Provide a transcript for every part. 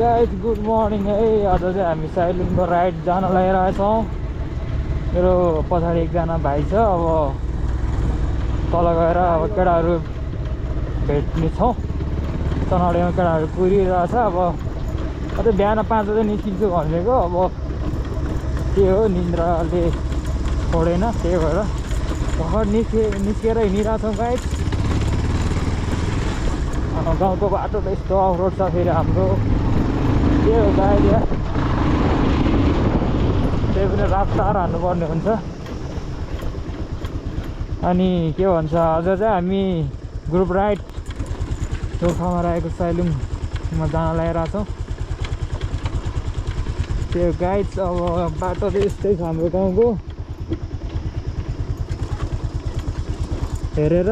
Guys good morning है। आज चाहिँ हामी साइलुङको राइड जान लागिरहेछौँ। मेरो पछाडि एकजना भाइ छ। अब तल गएर अब केटाहरू भेट्ने छौँ। तनहुँमा केटाहरू कुरिरहेछ। अब अझै बिहान 5 बजे निस्किन्छु भनेको, अब के हो निन्द्राले छोडेन, त्यही भएर भर्खर निस्केर हिँडिरहेछौँ गाइज। गाउँको बाटो त यस्तो अफरोड छ फेरि हाम्रो, के हो गाइज यार। त्यही पनि राफ्तार हान्नुपर्ने हुन्छ। अनि के भन्छ, आज चाहिँ हामी ग्रुप राइड ठाउँमा रहेको साइलुङमा जान लागिरहेछौँ। त्यो गाइज अब बाटो चाहिँ यस्तै छ हाम्रो गाउँको, हेरेर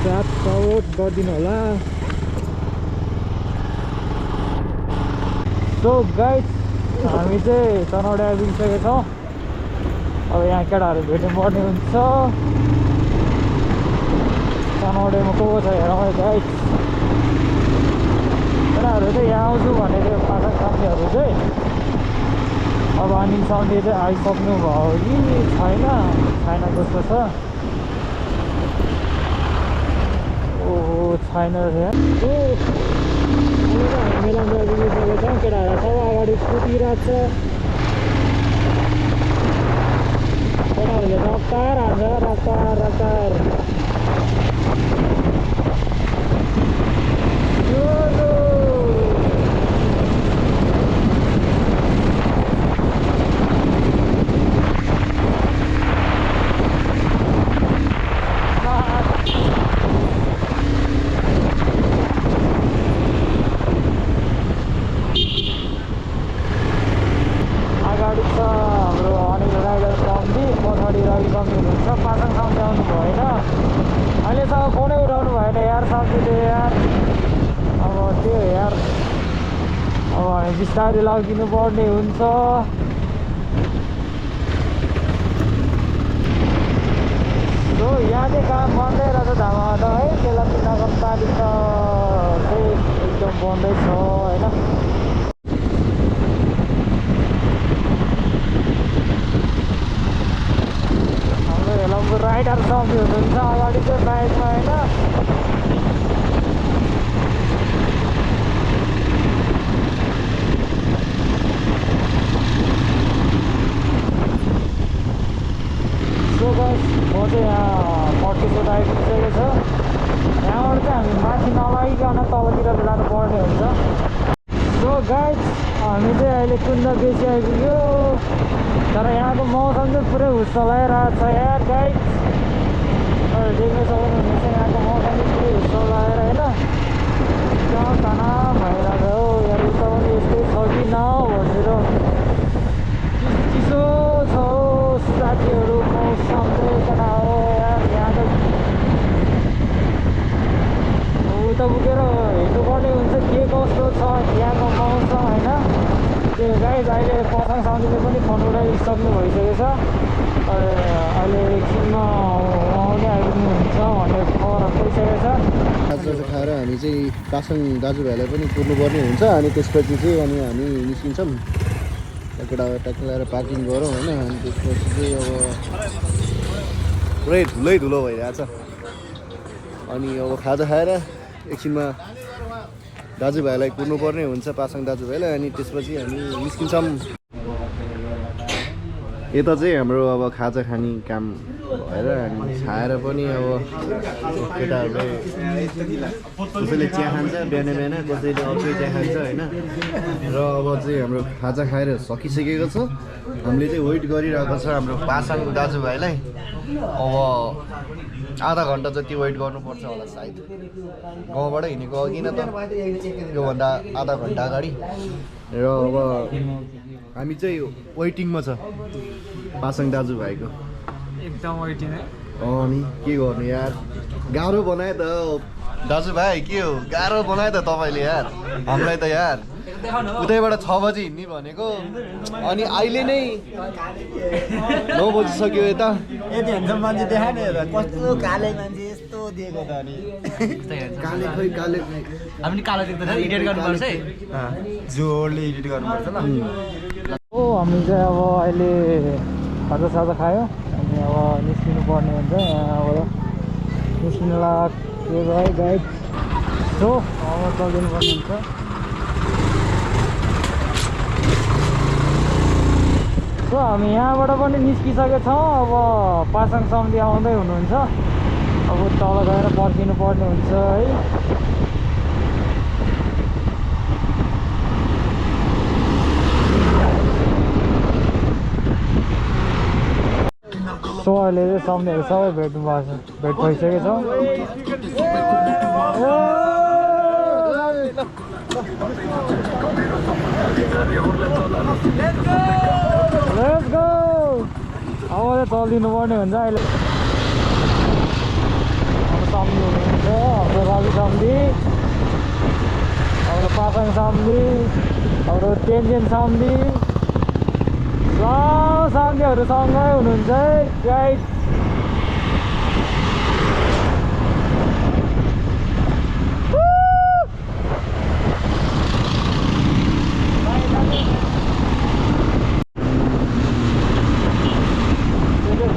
साथ सपोर्ट गरिदिनु होला। सो गाइज हामी चाहिँ तनहुँमा आइपुगिसकेका छौँ। अब यहाँ केटाहरू भेट्नुपर्ने हुन्छ। तनहुँमा को छ हेरौँ है गाइज। केटाहरू चाहिँ यहाँ आउँछु भनेको पाठक साथीहरू चाहिँ। अब अनि सन्डे चाहिँ आइसक्नु भयो कि छैन जस्तो छ। ओहो छैन रहेछ। हामी मेलामा आइपुगिसकेका छौँ। केटाहरू सब अगाडि कुदिरहेको छ। केटाहरूले रफ्तार हान्छ, रफ्तार। बिस्तारै लगिदिनु पर्ने हुन्छ। सो यहाँ चाहिँ काम बन्दै रहेछ धामाधम है। तेलती नगरपालिका चाहिँ एकदम बन्दै छ होइन। हाम्रो हेलमको राइडर साथी हुनुहुन्छ अगाडि चाहिँ बाइकमा होइन। म चाहिँ यहाँ 40 फुट आइपुगिसकेको छ। यहाँबाट चाहिँ हामी माथि नलागिकन तलतिर जानु पर्ने हुन्छ। सो गाइज हामी चाहिँ अहिले कुन्द बेसी आइपुग्यो। तर यहाँको मौसम चाहिँ पुरै हुस्स लगाइरहेको छ यार गाइज। देख्न सक्नुहुनेछ यहाँको मौसम चाहिँ पुरै हुस्स लगाएर होइन एकदम तनाव भइरहेको हो यार। उता पनि यस्तै छ कि न भनेर चिसो छ साथीहरू। मौसम चाहिँ केटा हो यार। यहाँ त उता पुगेर हेर्नुपर्ने हुन्छ के कस्तो छ यहाँको मौसम होइन। त्यो गाइज अहिले पसङ साथीले पनि फोन उठाइसक्नु भइसकेको छ। अहिले एकछिनमा आउने आइपुग्नुहुन्छ भन्ने खबर भइसकेको छ। खाजा खाएर हामी चाहिँ पासाङ दाजुभाइलाई पनि कुर्नुपर्ने हुन्छ। अनि त्यसपछि चाहिँ अनि हामी निस्किन्छौँ। केटा ट्याक्टर पार्किङ गरौँ होइन। अनि त्यसपछि चाहिँ अब पुरै धुलै धुलो भइरहेछ। अनि अब खाजा खाएर एकछिनमा दाजुभाइलाई कुर्नुपर्ने हुन्छ, पासाङ दाजुभाइलाई। अनि त्यसपछि हामी निस्किन्छौँ। यता चाहिँ हाम्रो अब खाजा खाने काम भएर अनि खाएर पनि अब केटाहरूले कसैले चिया खान्छ बिहान कसैले अझै चिया खान्छ होइन। र अब चाहिँ हाम्रो खाजा खाएर सकिसकेको छ। हामीले चाहिँ वेट गरिरहेको छ हाम्रो पासाङ दाजुभाइलाई। अब आधा घन्टा जति वेट गर्नुपर्छ होला सायद। गाउँबाट हिँडेको अघि न त योभन्दा आधा घन्टा अगाडि। र अब हामी चाहिँ वेटिङमा छ पासाङ दाजुभाइको। एकदम वेटिङ है। अनि के गर्नु यार, गाह्रो बनायो त दाजुभाइ। के हो गाह्रो बनायो त तपाईँले यार हामीलाई त यार। उतैबाट 6 बजी हिँड्ने भनेको अनि अहिले नै 9 बजिसक्यो। यता यति ह्यान्डसम मान्छे देखाएन कस्तो काले मान्छे यस्तो दिएको त। अनि काले खै काले हामी कालो देख्दा एडिट गर्नुपर्छ है जोडले एडिट गर्नुपर्छ ल हो हामी चाहिँ अब अहिले खाजासाजा खायो अनि अब निस्किनु पर्ने हुन्छ यहाँबाट निस्किनु लाग्यो है गाइड सो अब चलिदिनु पर्ने हुन्छ सो हामी यहाँबाट पनि निस्किसकेछौँ अब पासाङ सम्धि आउँदै हुनुहुन्छ अब तल गएर पर्खिनु पर्ने हुन्छ है सो अहिले चाहिँ सम्झेहरू सबै भेट भइसकेको छ लेट्स गो अब चाहिँ चलिदिनु पर्ने हुन्छ अहिले अब सम्झी हुनुहुन्छ हाम्रो रवि सम्झी हाम्रो पासाङ सम्झी हाम्रो तेन्जिङ सम्झी सम्झीहरू सँगै हुनुहुन्छ है गाइड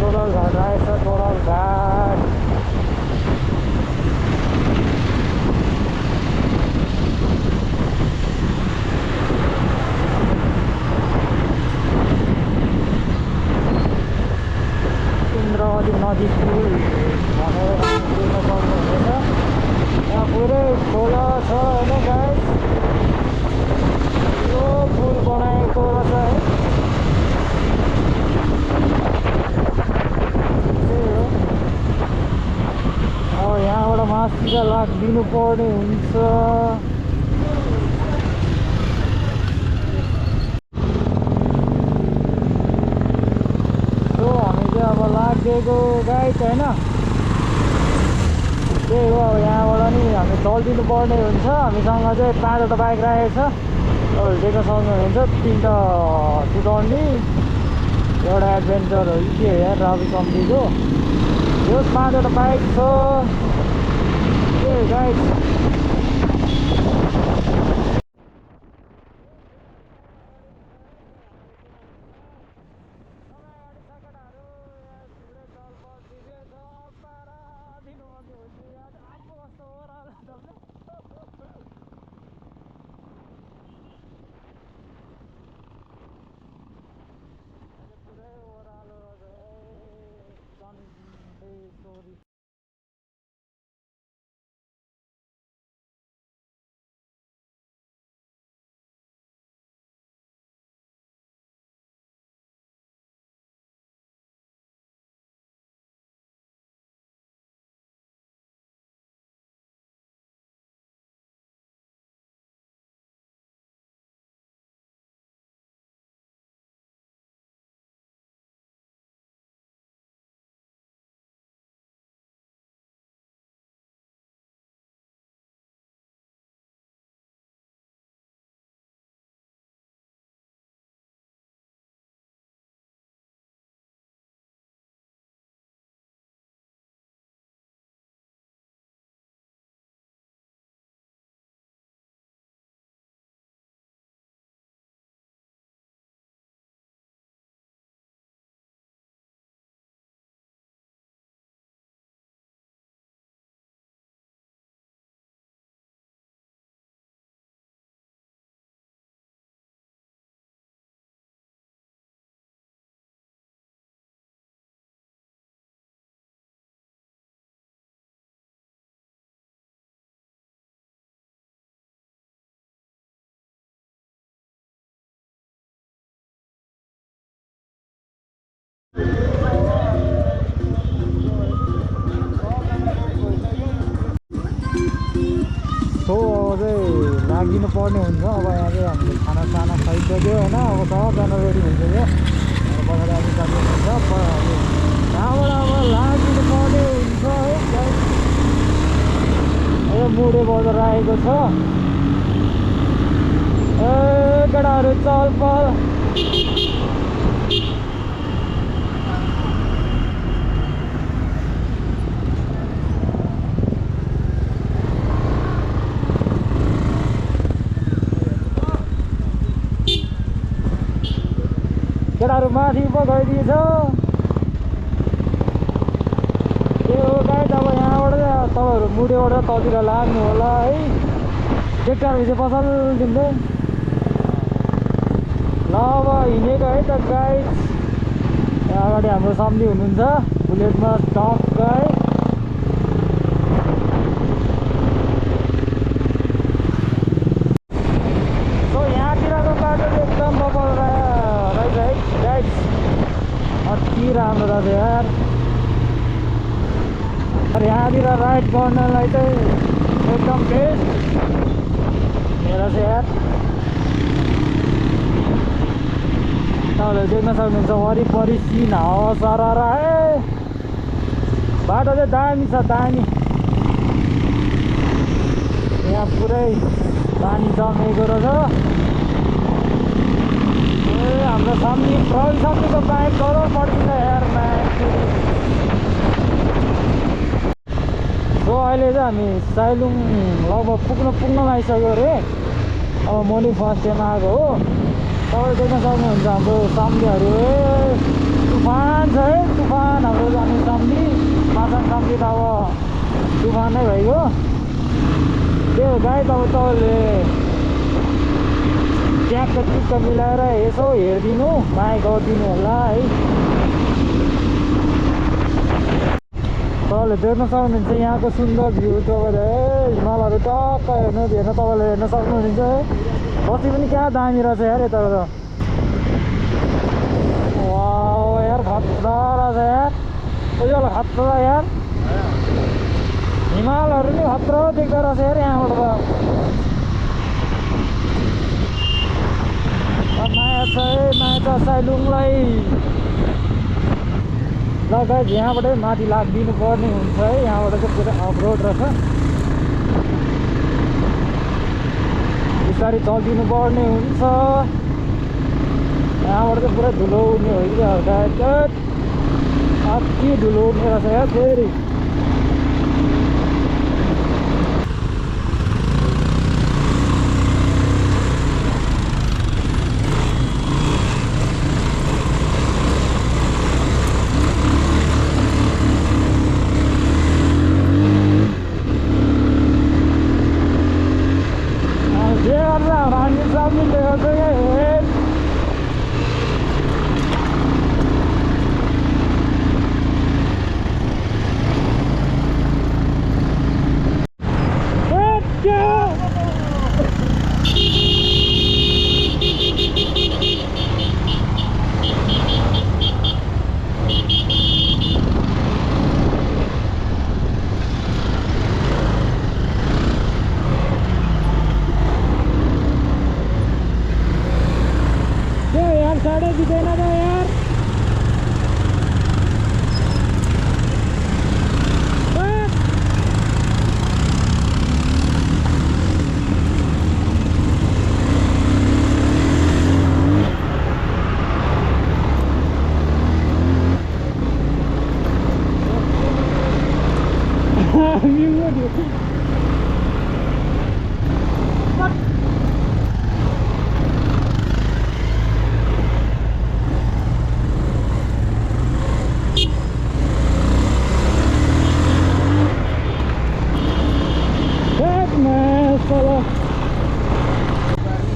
टोटल घाट आएछ टोटल घाट इन्द्रावती नदी पुल भनेर पुलमा पर्नुहुँदैछ यहाँ पुरै खोला छ होइन गाइस यो पुल बनाएको रहेछ है अब यहाँबाट मास्तिर लाग्दिनु पर्ने हुन्छ सो हामी चाहिँ अब लाग्दिएको गाइड होइन त्यही हो अब यहाँबाट नि हामी चलिदिनु पर्ने हुन्छ हामीसँग चाहिँ 5वटा बाइक राखेको छ देख्न सक्नुहुन्छ 3टा सुदर्नी एउटा एडभेन्चर हो कि के यार रवि सम्धीको यो 5वटा बाइक छ ए गाइड सो अब चाहिँ लागिनु पर्ने हुन्छ अब यहाँ चाहिँ हामीले खानासाना खाइसक्यो होइन अब सबजना रेडी भइसक्यो पछाडि आदि साथी हुन्छ यहाँबाट अब लागिनु पर्ने हुन्छ है यो मुडे बजार आएको छ ए केटाहरू चल पल केटाहरू माथि पो गइदिएछ त्यो गाइड अब यहाँबाट तपाईँहरू मुडेबाट तलतिर लाग्नु होला है ट्रेक्टर चाहिँ पसल दिँदै ल अब हिँडेको है त गाइड अगाडि हाम्रो सम्झी हुनुहुन्छ बुलेटमा टप गाइड सो यहाँतिरको बाटो चाहिँ एकदम बबल रहेछ है गाइड अति राम्रो रहेछ यार यहाँतिर राइड गर्नलाई चाहिँ एकदम बेस्ट मेरो चाहिँ यार तपाईँहरूले देख्न सक्नुहुन्छ वरिपरि सिन हावा सरर है बाटो चाहिँ दामी छ दामी यहाँ पुरै पानी जमेको रहेछ ए हाम्रो सम्झी प्रवीण सम्झीको बाइक गरौँ पर्छ यार सो अहिले चाहिँ हामी साइलुङ लगभग पुग्न लागिसक्यो अरे अब म नि फर्स्ट टाइम आएको हो तपाईँले देख्न सक्नुहुन्छ हाम्रो सम्झीहरू तुफान छ है तुफान हाम्रो जाने सम्झी माछा सम्झी त अब तुफान नै भइगयो त्यो गाइड अब तपाईँले ट्याक्क टुक्क मिलाएर यसो हेरिदिनु माया गरिदिनु होला है तपाईँले देख्न सक्नुहुन्छ यहाँको सुन्दर भ्यू तपाईँले हिमालहरू टक्क हेर्न तपाईँले हेर्न सक्नुहुन्छ बस्ती पनि क्या दामी रहेछ यार यता वाउ यार खतरा रहेछ यार उयो खतरा यार हिमालहरू नि खतरा देख्दो रहेछ यार यहाँबाट त माया छ है माया छ साइलुङलाई ल गाइस यहाँबाटै माथि लाग्दिनु पर्ने हुन्छ है यहाँबाट चाहिँ पुरै अफरोड रहेछ बिस्तारै चल्दिनु पर्ने हुन्छ यहाँबाट चाहिँ पुरै धुलो उड्ने हो कि हल्का अति धुलो उड्ने रहेछ यार फेरि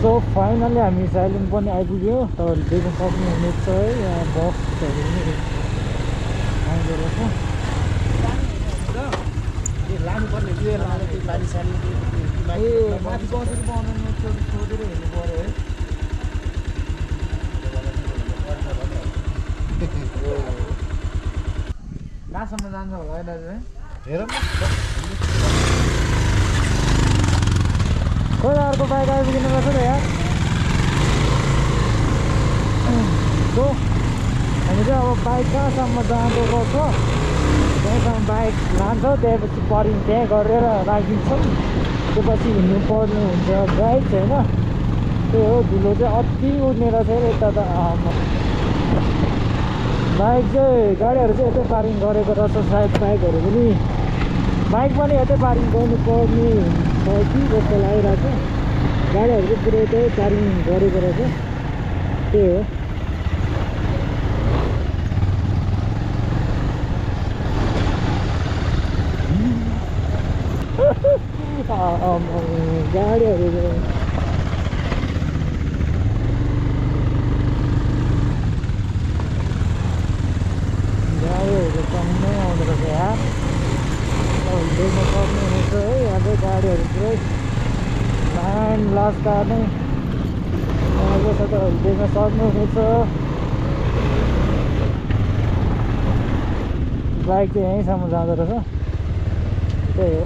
सो फाइनली हामी साइलुङ पनि आइपुग्यो तपाईँहरूले देख्न सक्नुहुनेछ है यहाँ बसहरू पनि आउँदो रहेछ लानुपर्ने पानी सानी ए माथि बसेर बनाउनु सोधेर हेर्नु पऱ्यो है कहाँसम्म जान्छ होला है दाजु हेरौँ खोइ अर्को बाइक आइपुग्नु रहेछ त यार सो हामी चाहिँ अब बाइक कहाँसम्म जाँदो रहेछ त्यहाँसम्म बाइक लान्छ त्यहाँपछि परिङ त्यहाँ गरेर राखिदिन्छौँ त्यसपछि हिँड्नु पर्ने हुन्छ बाइक होइन त्यही हो धुलो चाहिँ अति उड्ने रहेछ यता त बाइक चाहिँ गाडीहरू चाहिँ यतै पार्किङ गरेको रहेछ सायद बाइक पनि यतै पार्किङ गर्नुपर्ने छ कि जस्तो लागिरहेको छ गाडीहरू चाहिँ पुरै यतै पार्किङ गरेको रहेछ त्यही हो गाडीहरू कमी नै आउँदो रहेछ यहाँ देख्न सक्नुहुनेछ है यहाँ चाहिँ गाडीहरू पुरै लाइन लास्कार नै आएको छ तपाईँहरू देख्न सक्नुहुनेछ बाइक चाहिँ यहीँसम्म जाँदो रहेछ त्यही हो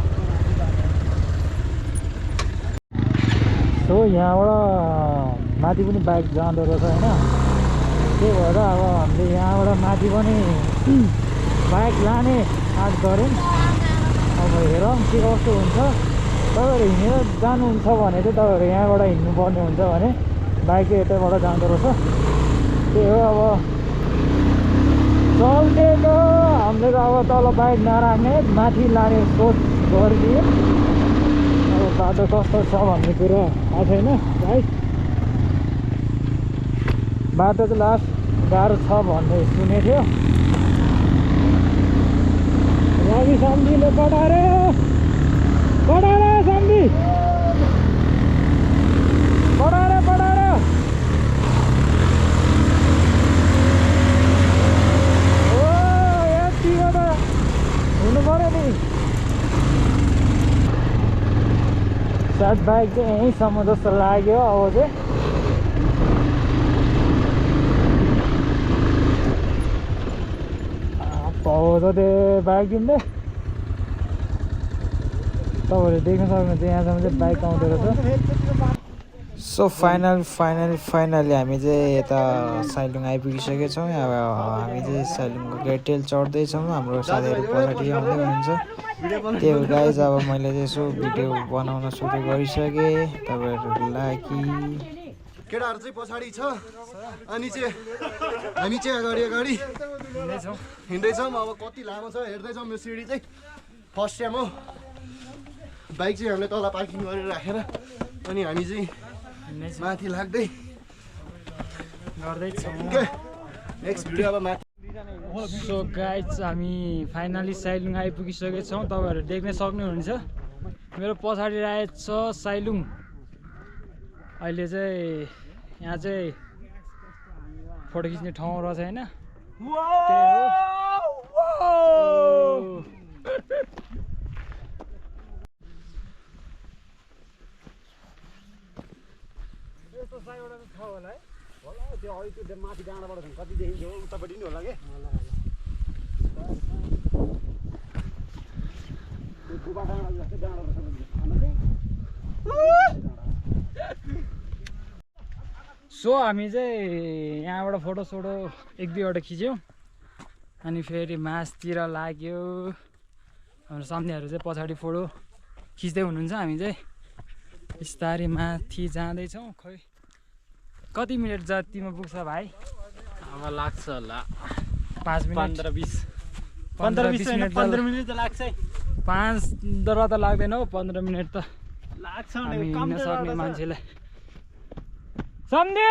सो यहाँबाट माथि पनि बाइक जाँदो रहेछ होइन त्यही भएर अब हामीले यहाँबाट माथि पनि बाइक लाने आँट गऱ्यौँ अब हेरौँ के कस्तो हुन्छ तपाईँहरू हिँडेर जानुहुन्छ भने चाहिँ तपाईँहरू यहाँबाट हिँड्नुपर्ने हुन्छ भने बाइक चाहिँ यतैबाट जाँदो रहेछ त्यही हो अब चल्दिएको हामीले त अब तल बाइक नराख्ने माथि लाने सोच गरिदियौँ अब बाटो कस्तो छ भन्ने कुरा थाहा छैन भाइ बाटो चाहिँ लास्ट गाह्रो छ भन्ने सुनेको थियो रवि सम्झीले पठायो सम्झी पठायो ओ यतिको त हुनु पऱ्यो नि सायद बाइक चाहिँ यहीँसम्म जस्तो लाग्यो अब चाहिँ पाउँछ त्यो बाइक किन्दै तपाईँहरूले देख्न सक्नुहुन्छ यहाँसम्म चाहिँ बाइक आउँदो रहेछ सो फाइनली हामी चाहिँ यता साइलुङ आइपुगिसकेका छौँ अब हामी चाहिँ साइलुङको गेटेल चढ्दैछौँ हाम्रो साथीहरू पछाडि आउँदै हुनुहुन्छ त्यही हो गाइज अब मैले चाहिँ यसो भिडियो बनाउन सुरु गरिसकेँ तपाईँहरूको लागि केटाहरू चाहिँ पछाडि छ अनि चाहिँ हामी चाहिँ अगाडि हिँड्दैछौँ अब कति लामो छ हेर्दैछौँ यो सिडी चाहिँ फर्स्ट टाइम हो बाइक चाहिँ हामीले तल पार्किङ गरेर राखेर अनि हामी चाहिँ माथि लाग्दै गर्दैछौँ नेक्स्ट भिडियो अब माथि सो गाइज हामी फाइनली साइलुङ आइपुगिसकेका छौँ तपाईँहरू देख्न सक्नुहुन्छ मेरो पछाडि रहेछ साइलुङ अहिले चाहिँ यहाँ चाहिँ फोटो खिच्ने ठाउँ रहेछ होइन त्यो अलिक त्यो माथि डाँडाबाट कति देखिन्छ उतापट्टि नि होला क्या गुबा डाँडा जस्तै डाँडा सो हामी चाहिँ यहाँबाट फोटोसोटो एक दुईवटा खिच्यौँ अनि फेरि मासतिर लाग्यो हाम्रो सामनेहरू चाहिँ पछाडि फोटो खिच्दै हुनुहुन्छ हामी चाहिँ बिस्तारै माथि जाँदैछौँ खै कति मिनट जतिमा पुग्छ भाइ अब लाग्छ होला 5 मिनट 15-20 मिनट त लाग्छ 15 त लाग्दैन हौ 15 मिनट त लाग्छ हामी हिँड्न सक्ने मान्छेलाई सम्झे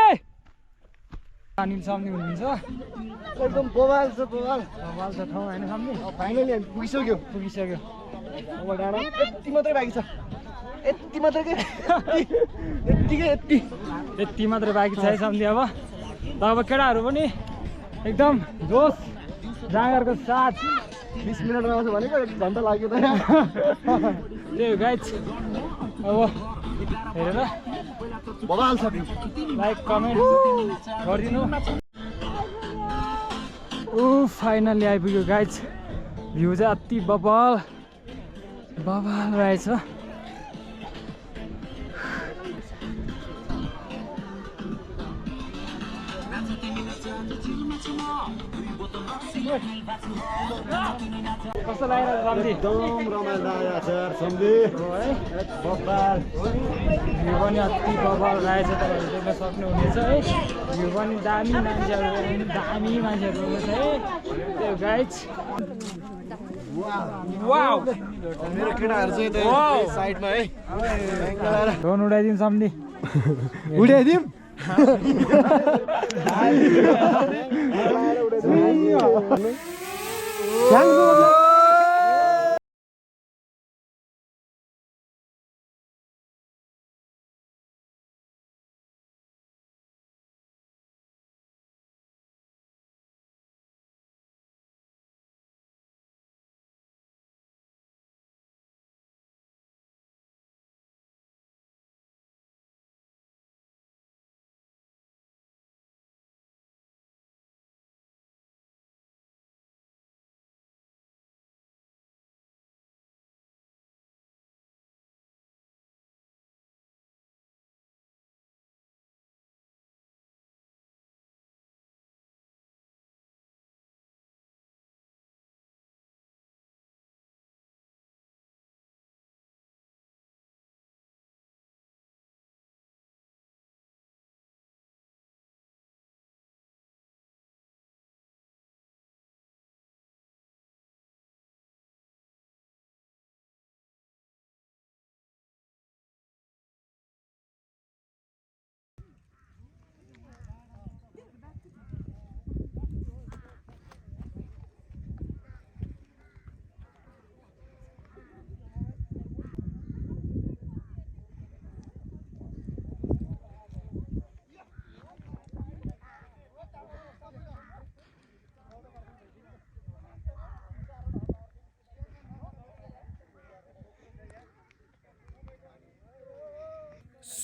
अनिल सम्झे हुनुहुन्छ एकदम बवाल छ बवाल छ ठाउँ होइन सम्झे फाइनली हामी पुगिसक्यो अब डाँडा यति मात्रै बाँकी छ यति मात्रै के यति मात्रै बाँकी छ है सम्झे अब अब केटाहरू पनि एकदम जोस जाँगरको साथ 20 मिनटमा आउँछ भनेको 1 घन्टा लाग्यो त त्यही हो गाइज अब हेरेर बवाल छ लाइक कमेन्ट गरिदिनु फाइनली आइपुग्यो गाइज भ्यू चाहिँ अति बवाल रहेछ कस्तो लागिरहेको सम्झी एकदम रमाइलो आचार सम्झे बवाल भ्यू पनि अति बवाल रहेछ तपाईँहरू देख्न सक्नुहुनेछ है भ्यू पनि दामी मान्छेहरू हुनुहुन्छ है त्यो गाइज वाउ मेरो केटाहरू चाहिँ साइडमा है ड्रोन उडाइदिउँ सम्झी उडाइदिउँ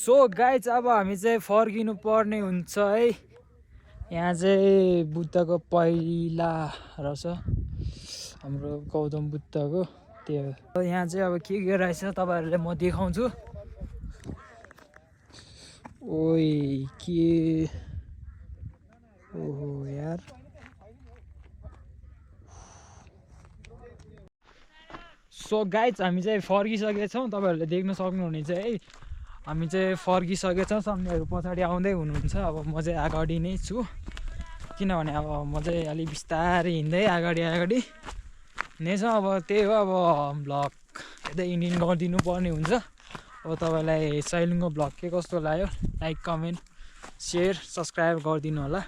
सो गाइज अब हामी चाहिँ फर्किनु पर्ने हुन्छ है। यहाँ चाहिँ बुद्धको पहिला रहेछ हाम्रो गौतम बुद्धको त्यो। यहाँ चाहिँ अब के रहेछ तपाईँहरूले म देखाउँछु। ओइ के ओहो यार सो गाइज हामी चाहिँ फर्किसकेछौँ। तपाईँहरूले देख्न सक्नुहुनेछ है हामी चाहिँ फर्किसकेछौँ। सम्झेहरू पछाडि आउँदै हुनुहुन्छ। अब म चाहिँ अगाडि नै छु किनभने अब म चाहिँ अलिक बिस्तारै हिँड्दै अगाडि नै छ। अब त्यही हो अब भ्लग यतै इन्डिङ गरिदिनु पर्ने हुन्छ। अब तपाईँलाई साइलुङको भ्लग के कस्तो लाग्यो लाइक कमेन्ट सेयर सब्सक्राइब गरिदिनु होला।